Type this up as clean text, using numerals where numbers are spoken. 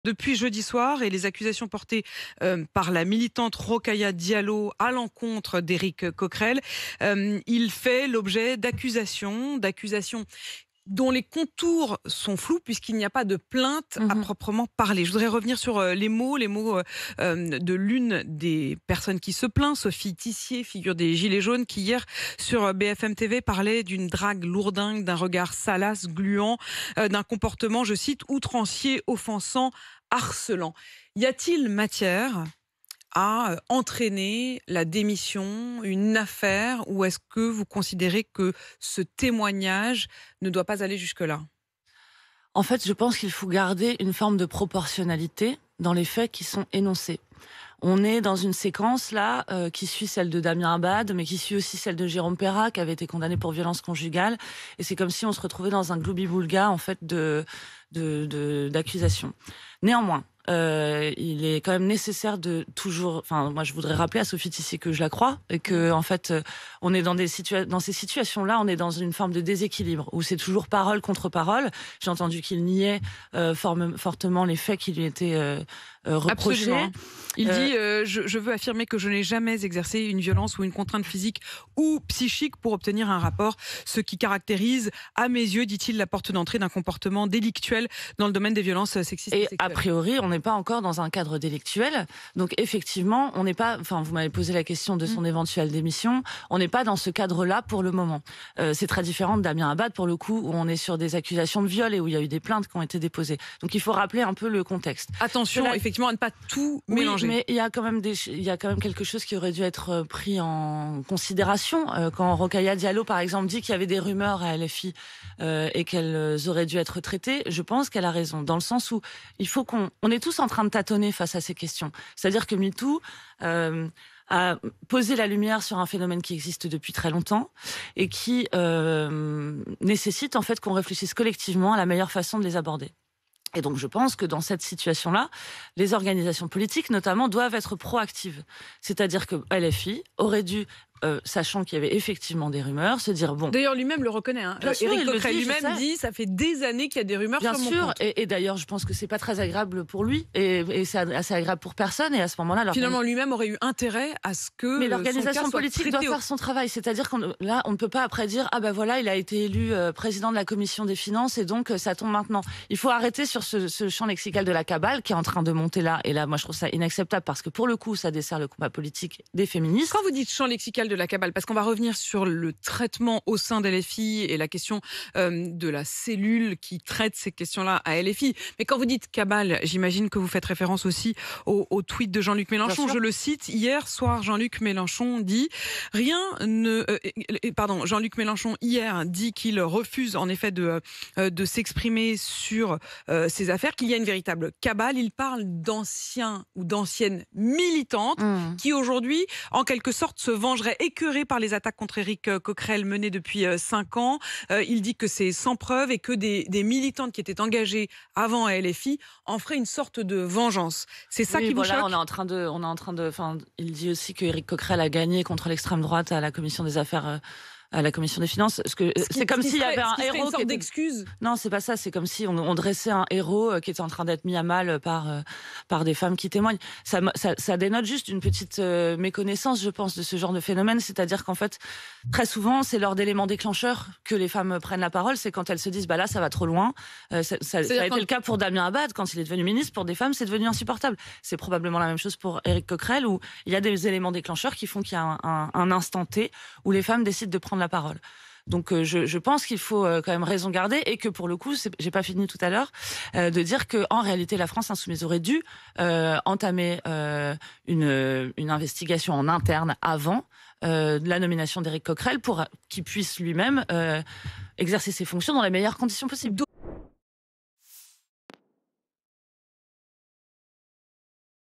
Depuis jeudi soir et les accusations portées par la militante Rokhaya Diallo à l'encontre d'Éric Coquerel, il fait l'objet d'accusations dont les contours sont flous puisqu'il n'y a pas de plainte à Mmh. proprement parler. Je voudrais revenir sur les mots de l'une des personnes qui se plaint, Sophie Tissier, figure des Gilets jaunes, qui hier sur BFM TV parlait d'une drague lourdingue, d'un regard salace, gluant, d'un comportement, je cite, outrancier, offensant, harcelant. Y a-t-il matière à entraîner la démission, une affaire, ou est-ce que vous considérez que ce témoignage ne doit pas aller jusque-là? En fait, je pense qu'il faut garder une forme de proportionnalité dans les faits qui sont énoncés. On est dans une séquence là qui suit celle de Damien Abad, mais qui suit aussi celle de Jérôme Perra, qui avait été condamné pour violence conjugale. Et c'est comme si on se retrouvait dans un gloubi-boulga en fait d'accusations. Néanmoins, il est quand même nécessaire de toujours. Enfin, moi, je voudrais rappeler à Sophie Tissier que je la crois et que en fait, on est dans dans ces situations-là, on est dans une forme de déséquilibre où c'est toujours parole contre parole. J'ai entendu qu'il niait fortement les faits qui lui étaient reprochés. Absolument. Il dit je veux affirmer que je n'ai jamais exercé une violence ou une contrainte physique ou psychique pour obtenir un rapport, ce qui caractérise, à mes yeux, dit-il, la porte d'entrée d'un comportement délictuel dans le domaine des violences sexistes et Et sexuelles. a priori, on n'est pas encore dans un cadre délictuel. Donc effectivement, on n'est pas. Enfin, vous m'avez posé la question de son éventuelle démission. On n'est pas dans ce cadre-là pour le moment. C'est très différent de Damien Abad pour le coup, où on est sur des accusations de viol et où il y a eu des plaintes qui ont été déposées. Donc il faut rappeler un peu le contexte. Attention, effectivement, à ne pas tout mélanger. Oui, mais il y a quand même quelque chose qui aurait dû être pris en considération quand Rokhaya Diallo, par exemple, dit qu'il y avait des rumeurs à LFI et qu'elles auraient dû être traitées. Je pense qu'elle a raison, dans le sens où il faut on est tous en train de tâtonner face à ces questions. C'est-à-dire que MeToo a posé la lumière sur un phénomène qui existe depuis très longtemps et qui nécessite en fait qu'on réfléchisse collectivement à la meilleure façon de les aborder. Et donc, je pense que dans cette situation-là, les organisations politiques, notamment, doivent être proactives. C'est-à-dire que LFI aurait dû, sachant qu'il y avait effectivement des rumeurs, se dire bon. D'ailleurs, lui-même le reconnaît. Bien sûr, Éric il le Coquerel dit, je lui-même sais. dit ça fait des années qu'il y a des rumeurs Bien sur mon sûr, compte. et d'ailleurs, je pense que c'est pas très agréable pour lui, et c'est assez agréable pour personne. Et à ce moment-là, Finalement, lui-même aurait eu intérêt à ce que mais son cas l'organisation soit politique doit traité faire son travail. C'est-à-dire qu'on ne peut pas après dire ah ben voilà, il a été élu président de la commission des finances et donc ça tombe maintenant. Il faut arrêter sur ce champ lexical de la cabale qui est en train de monter là. Et là, moi, je trouve ça inacceptable parce que pour le coup, ça dessert le combat politique des féministes. Quand vous dites champ lexical de la cabale, parce qu'on va revenir sur le traitement au sein d'LFI et la question de la cellule qui traite ces questions-là à LFI. Mais quand vous dites cabale, j'imagine que vous faites référence aussi au tweet de Jean-Luc Mélenchon. Je le cite, hier soir, Jean-Luc Mélenchon dit Jean-Luc Mélenchon hier dit qu'il refuse en effet de s'exprimer sur ces affaires, qu'il y a une véritable cabale. Il parle d'anciens ou d'anciennes militantes qui aujourd'hui, en quelque sorte, se vengeraient écœurées par les attaques contre Éric Coquerel menées depuis 5 ans. Il dit que c'est sans preuve et que des militantes qui étaient engagées avant à LFI en feraient une sorte de vengeance. C'est ça qui vous choque? Enfin, il dit aussi que Éric Coquerel a gagné contre l'extrême droite à la commission des affaires. À la commission des finances, c'est comme s'il y avait un héros une sorte d'excuse. Non, c'est pas ça. C'est comme si on dressait un héros qui était en train d'être mis à mal par des femmes qui témoignent. Ça dénote juste une petite méconnaissance, je pense, de ce genre de phénomène. C'est-à-dire qu'en fait, très souvent, c'est lors d'éléments déclencheurs que les femmes prennent la parole. C'est quand elles se disent, bah là, ça va trop loin. Ça a été le cas pour Damien Abad quand il est devenu ministre. Pour des femmes, c'est devenu insupportable. C'est probablement la même chose pour Éric Coquerel, où il y a des éléments déclencheurs qui font qu'il y a un instant T où les femmes décident de prendre la parole. Donc je pense qu'il faut quand même raison garder et que pour le coup, j'ai pas fini tout à l'heure de dire que en réalité la France insoumise aurait dû entamer une investigation en interne avant de la nomination d'Éric Coquerel pour qu'il puisse lui-même exercer ses fonctions dans les meilleures conditions possibles.